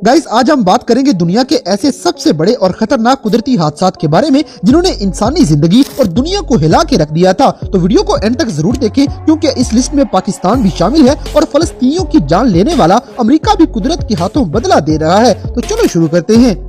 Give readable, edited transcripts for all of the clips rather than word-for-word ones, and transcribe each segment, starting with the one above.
Guys आज हम बात करेंगे दुनिया के ऐसे सबसे बड़े और खतरनाक कुदरती हादसात के बारे में जिन्होंने इंसानी जिंदगी और दुनिया को हिला के रख दिया था। तो वीडियो को एंड तक जरूर देखें क्योंकि इस लिस्ट में पाकिस्तान भी शामिल है और फलस्तीनियों की जान लेने वाला अमेरिका भी कुदरत के हाथों बदला दे रहा है। तो चलो शुरू करते हैं।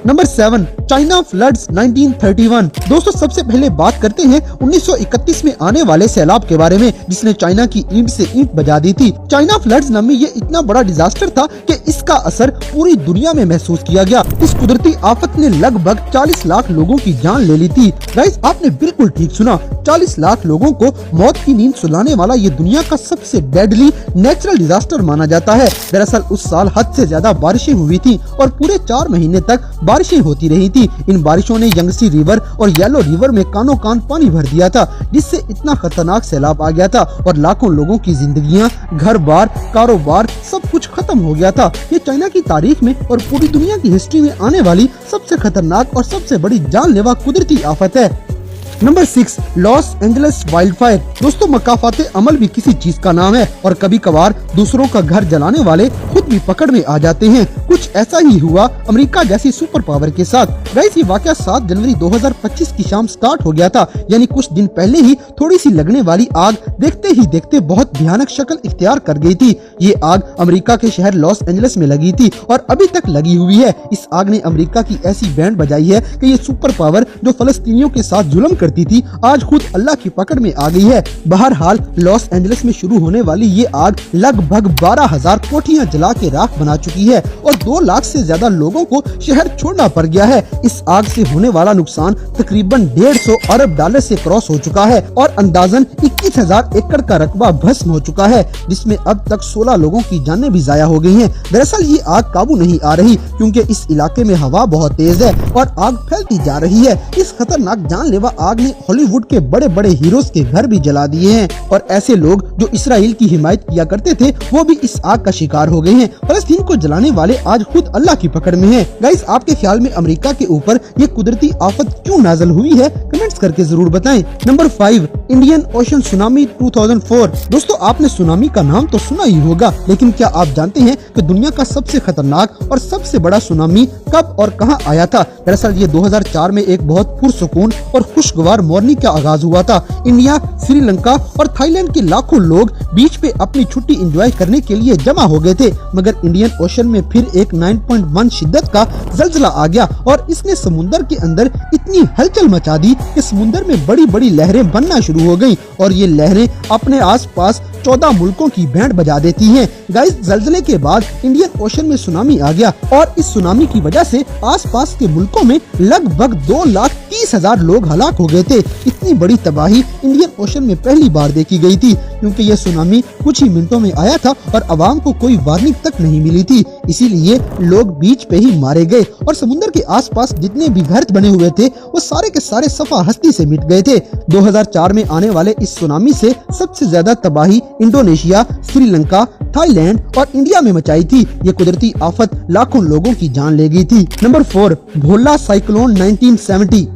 Number 7, China floods 1931। दोस्तों सबसे पहले बात करते हैं 1931 में आने वाले सैलाब के बारे में जिसने चाइना की ईंट से ईंट बजा दी थी। चाइना फ्लड्स नामी ये इतना बड़ा डिजास्टर था कि इसका असर पूरी दुनिया में महसूस किया गया। इस कुदरती आफत ने लगभग 40 लाख लोगों की जान ले ली थी। गाइस आपने बिल्कुल ठीक सुना, 40 लाख लोगों को मौत की नींद सुलाने वाला ये दुनिया का सबसे डेडली नेचुरल डिजास्टर माना जाता है। दरअसल उस साल हद से ज्यादा बारिशें हुई थी और पूरे 4 महीने तक बारिशें होती रही थी। इन बारिशों ने यंगसी रिवर और येलो रिवर में कानों कान पानी भर दिया था जिससे इतना खतरनाक सैलाब आ गया था और लाखों लोगों की जिंदगियां, घर बार, कारोबार सब कुछ खत्म हो गया था। ये चाइना की तारीख में और पूरी दुनिया की हिस्ट्री में आने वाली सबसे खतरनाक और सबसे बड़ी जानलेवा कुदरती आफत है। Number 6, Los Angeles wild fire. दोस्तों मकाफाते अमल भी किसी चीज का नाम है और कभी कभार दूसरों का घर जलाने वाले खुद भी पकड़ में आ जाते हैं। कुछ ऐसा ही हुआ अमेरिका जैसी सुपर पावर के साथ। गाइस ये वाकया 7 जनवरी 2025 की शाम स्टार्ट हो गया था, यानी कुछ दिन पहले ही थोड़ी सी लगने वाली आग देखते ही देखते बहुत भयानक शक्ल इख्तियार कर गई थी। ये आग अमेरिका के शहर लॉस एंजलिस में लगी थी और अभी तक लगी हुई है। इस आग ने अमेरिका की ऐसी बैंड बजाई है कि ये सुपर पावर जो फलस्तीनियों के साथ जुल्म करती थी आज खुद अल्लाह की पकड़ में आ गई है। बहरहाल लॉस एंजलिस में शुरू होने वाली ये आग लगभग 12,000 कोठियां जला के राख बना चुकी है और 2 लाख से ज्यादा लोगों को शहर छोड़ना पड़ गया है। इस आग से होने वाला नुकसान तकरीबन 150 अरब डॉलर से क्रॉस हो चुका है और अंदाजन 21,000 एकड़ का रकबा भस्म हो चुका है जिसमें अब तक 16 लोगों की जानें भी जाया हो गई हैं। दरअसल ये आग काबू नहीं आ रही क्योंकि इस इलाके में हवा बहुत तेज है और आग फैलती जा रही है। इस खतरनाक जानलेवा आग ने हॉलीवुड के बड़े बड़े हीरोज के घर भी जला दिए हैं और ऐसे लोग जो इसराइल की हिमायत किया करते थे वो भी इस आग का शिकार हो गए हैं। फलस्तीन को जलाने वाले आज खुद अल्लाह की पकड़ में हैं। गाइस आपके ख्याल में अमेरिका के ऊपर ये कुदरती आफत क्यों नाज़िल हुई है, कमेंट्स करके जरूर बताएं। Number 5, Indian ocean tsunami 2004। दोस्तों आपने सुनामी का नाम तो सुना ही होगा, लेकिन क्या आप जानते हैं कि दुनिया का सबसे खतरनाक और सबसे बड़ा सुनामी कब और कहां आया था? दरअसल ये 2004 में एक बहुत पुरसुकून और खुशगवार मॉर्निंग का आगाज हुआ था। इंडिया, श्रीलंका और थाईलैंड के लाखों लोग बीच पे अपनी छुट्टी एंजॉय करने के लिए जमा हो गए थे, मगर इंडियन ओशन में फिर एक 9.1 शिद्दत का जलजला आ गया और इसने समुंदर के अंदर इतनी हलचल मचा दी कि समुंदर में बड़ी बड़ी लहरें बनना शुरू हो गयी और ये लहरें अपने आसपास 14 मुल्कों की बैंड बजा देती हैं। गाइस जलजले के बाद इंडियन ओशन में सुनामी आ गया और इस सुनामी की वजह से आसपास के मुल्कों में लगभग 2,30,000 लोग हलाक हो गए थे। इतनी बड़ी तबाही इंडियन ओशन में पहली बार देखी गई थी क्योंकि यह सुनामी कुछ ही मिनटों में आया था और अवाम को कोई वार्निंग तक नहीं मिली थी, इसीलिए लोग बीच पे ही मारे गए और समुद्र के आसपास जितने भी घर बने हुए थे वो सारे के सारे सफा हस्ती से मिट गए थे। 2004 में आने वाले इस सुनामी से सबसे ज्यादा तबाही इंडोनेशिया, श्रीलंका, थाईलैंड और इंडिया में मचाई थी। ये कुदरती आफत लाखों लोगों की जान ले गई थी। नंबर 4, भोला साइक्लोन 1970।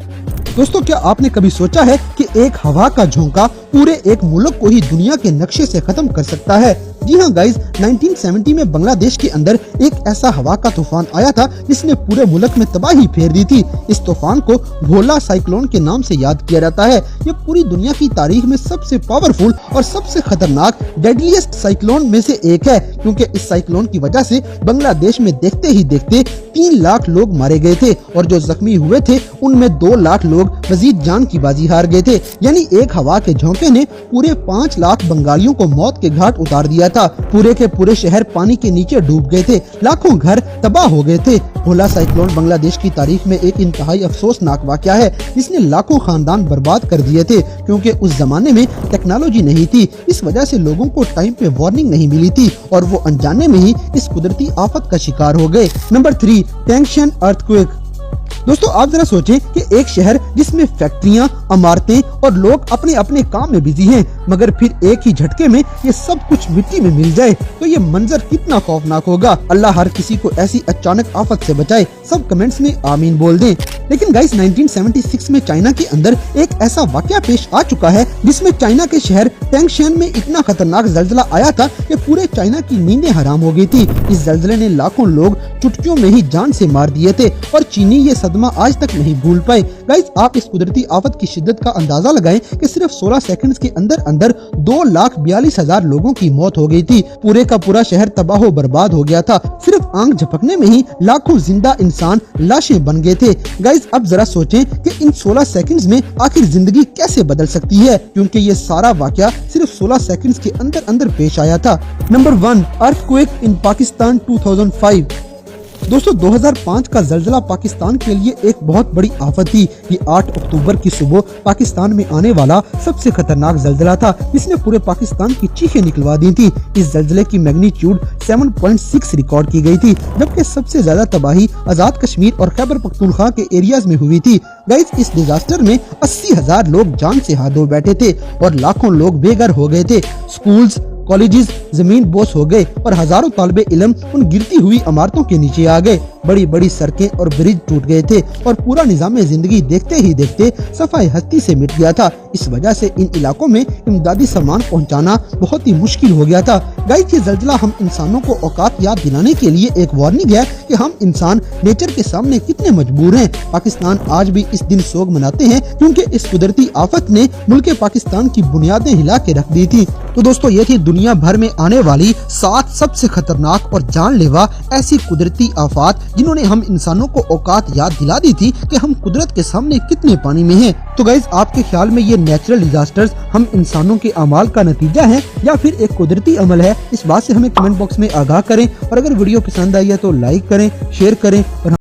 दोस्तों क्या आपने कभी सोचा है कि एक हवा का झोंका पूरे एक मुल्क को ही दुनिया के नक्शे से खत्म कर सकता है? जी हाँ गाइस, 1970 में बांग्लादेश के अंदर एक ऐसा हवा का तूफान आया था जिसने पूरे मुल्क में तबाही फेर दी थी। इस तूफान को भोला साइक्लोन के नाम से याद किया जाता है। ये पूरी दुनिया की तारीख में सबसे पावरफुल और सबसे खतरनाक डेडलीस्ट साइक्लोन में से एक है क्योंकि इस साइक्लोन की वजह से बांग्लादेश में देखते ही देखते 3 लाख लोग मारे गए थे और जो जख्मी हुए थे उनमें 2 लाख लोग मजीद जान की बाजी हार गए थे। यानी एक हवा के झोंके ने पूरे 5 लाख बंगालियों को मौत के घाट उतार दिया था। पूरे के पूरे शहर पानी के नीचे डूब गए थे, लाखों घर तबाह हो गए थे। भोला साइक्लोन बांग्लादेश की तारीख में एक इंतहाई अफसोसनाक वाकया है जिसने लाखों खानदान बर्बाद कर दिए थे क्योंकि उस जमाने में टेक्नोलॉजी नहीं थी। इस वजह से लोगों को टाइम पे वार्निंग नहीं मिली थी और वो अनजाने में ही इस कुदरती आफत का शिकार हो गए। Number 3, Tangshan earthquake. दोस्तों आप जरा सोचें कि एक शहर जिसमें फैक्ट्रियां, इमारतें और लोग अपने अपने काम में बिजी हैं, मगर फिर एक ही झटके में ये सब कुछ मिट्टी में मिल जाए तो ये मंजर कितना खौफनाक होगा। अल्लाह हर किसी को ऐसी अचानक आफत से बचाए। सब कमेंट्स में आमीन बोल दें। लेकिन गाइस 1976 में चाइना के अंदर एक ऐसा वाकया पेश आ चुका है जिसमें चाइना के शहर टैंगशेन में इतना खतरनाक जल्जला आया था कि पूरे चाइना की नींदें हराम हो गई थी। इस जल्जले ने लाखों लोग चुटकियों में ही जान से मार दिए थे और चीनी ये सदमा आज तक नहीं भूल पाए। गाइस आप इस कुदरती आफत की शिद्दत का अंदाजा लगाएं कि सिर्फ 16 सेकंड्स के अंदर अंदर 2,42,000 लोगों की मौत हो गई थी। पूरे का पूरा शहर तबाह व बर्बाद हो गया था। सिर्फ आंख झपकने में ही लाखों जिंदा इंसान लाशें बन गए थे। गाइस अब जरा सोचें कि इन 16 सेकंड्स में आखिर जिंदगी कैसे बदल सकती है, क्योंकि ये सारा वाकया सिर्फ 16 सेकंड्स के अंदर अंदर पेश आया था। नंबर 1, अर्थक्वेक इन पाकिस्तान 2005। दोस्तों 2005 का जल्जला पाकिस्तान के लिए एक बहुत बड़ी आफत थी। ये 8 अक्टूबर की सुबह पाकिस्तान में आने वाला सबसे खतरनाक जल्जला था, जिसने पूरे पाकिस्तान की चीखें निकलवा दी थी। इस जल्जले की मैग्नीट्यूड 7.6 रिकॉर्ड की गई थी, जबकि सबसे ज्यादा तबाही आजाद कश्मीर और खैबर पख्तूनख्वा के एरियाज में हुई थी। गाइस इस डिजास्टर में 80,000 लोग जान से हाथ धो बैठे थे और लाखों लोग बेघर हो गए थे। स्कूल्स, कॉलेजेस जमीन बोस हो गए और हजारों तालिबे इल्म उन गिरती हुई इमारतों के नीचे आ गए। बड़ी बड़ी सड़कें और ब्रिज टूट गए थे और पूरा निजाम जिंदगी देखते ही देखते सफाई हस्ती से मिट गया था। इस वजह से इन इलाकों में इमदादी सामान पहुंचाना बहुत ही मुश्किल हो गया था। गाइस ये जल्जला हम इंसानों को औकात याद दिलाने के लिए एक वार्निंग है कि हम इंसान नेचर के सामने कितने मजबूर हैं। पाकिस्तान आज भी इस दिन सोग मनाते हैं क्योंकि इस कुदरती आफत ने मुल्क पाकिस्तान की बुनियादें हिला के रख दी थी। तो दोस्तों ये थी दुनिया भर में आने वाली 7 सबसे खतरनाक और जानलेवा ऐसी कुदरती आफत जिन्होंने हम इंसानों को औकात याद दिला दी थी कि हम कुदरत के सामने कितने पानी में हैं। तो गाइस आपके ख्याल में ये नेचुरल डिजास्टर्स हम इंसानों के अमाल का नतीजा है या फिर एक कुदरती अमल है? इस बात से हमें कमेंट बॉक्स में आगाह करें और अगर वीडियो पसंद आई है तो लाइक करें, शेयर करें और